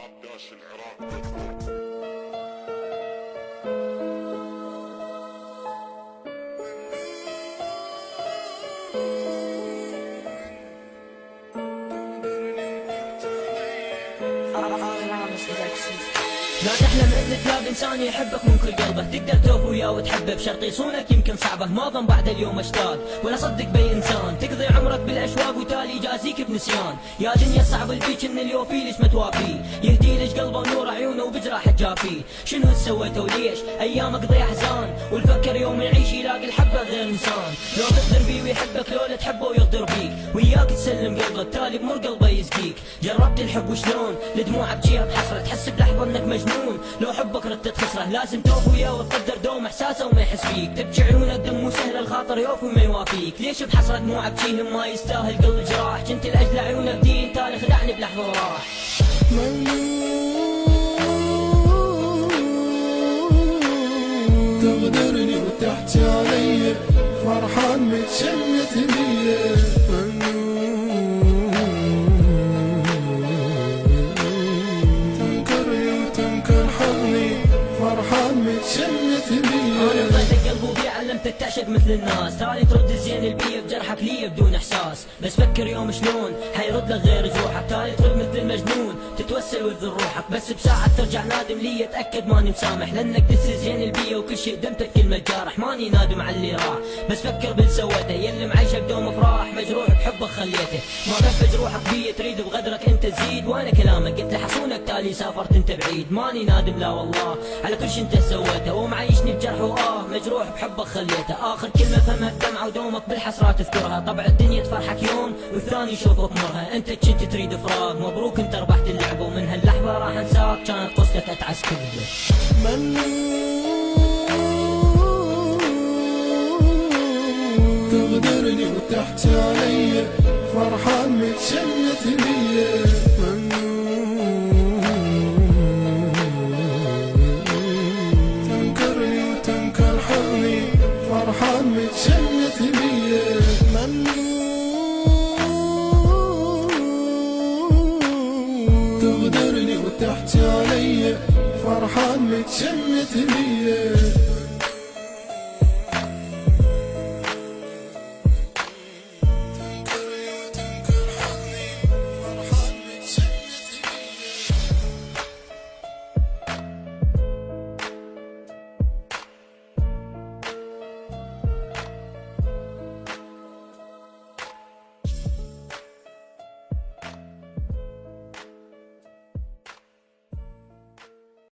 عباس العراق. لا تحلم ان تلاقي انسان يحبك من كل قلبه، تقدر توفي وياه وتحبه بشرط يصونك يمكن صعبه، ما ظن بعد اليوم اشتاق ولا صدق بي انسان، تقضي عمرك بالاشواق وتالي يجازيك بنسيان، يا دنيا صعب البيك ان اليوفي ليش ما توافيه، يهدي ليش قلبه ونور عيونه وبجراح جافيه، شنو سويته وليش ايام اقضي احزان، والفكر يوم يعيش يلاقي الحبه غير انسان، لو تقدر بيه ويحبك لو لا تحبه ويغدر بيك، وياك تسلم قلبك تالي بمر قلبه يسقيك، جربت الحب وشلون لدموع ابكيها بحسره، تحس بلحظه انك مجنون، لو حبك ردت خسره، لازم توفي وياه وتقدر دوم احساسه وما يحس فيك، تبكي عيونك دم وسهل الخاطر يوفي وما يوافيك، ليش بحسره دموع ابكيهم ما يستاهل قلب جراح، كنت لاجل عيونك دين تالي خدعني بلحظه وراح. تغدرني وتحكي علي فرحان متشمت بيا، تنكرني وتنكر حضني فرحان متشمت بيا، انا بغيتك قلبي وبيع علمتك تعشق مثل الناس، تالي ترد الزين البيه بجرحك لي بدون احساس، بس فكر يوم شلون حيرد لك غير جروحك، تالي ترد مثل المجنون تتوسل وتذل روحك، بس بساعة ترجع نادم لي اتاكد ماني مسامح، لانك دس زين البيه وكل شيء دمتك كلمة جارح، ماني نادم على اللي راح، بس فكر باللي سويته، يلي معيشه بدوم افراح مجروح بحبك خليته، ما غفج روحك بيه تريد بغدرك انت تزيد، وانا كلامك قلت لحصونك تالي سافرت انت بعيد، ماني نادم لا والله على كل شي انت سويته، ومعيشني بجرح مجروح بحبك خليته، اخر كلمه فهمها بدمعه ودومك بالحسرات تذكرها، طبع الدنيا تفرحك يوم والثاني يشوفك مرها، انت كنت تريد فراق مبروك انت ربحت اللعبه، ومن هاللحظه راح انساك كانت قصتك اتعس كذبه. تغدرني وتحكي علي فرحان متشمت بيا، تنكرني وتنكر حضني فرحان متشمت بيا، تغدرني وتحكي علي فرحان متشمت بيا.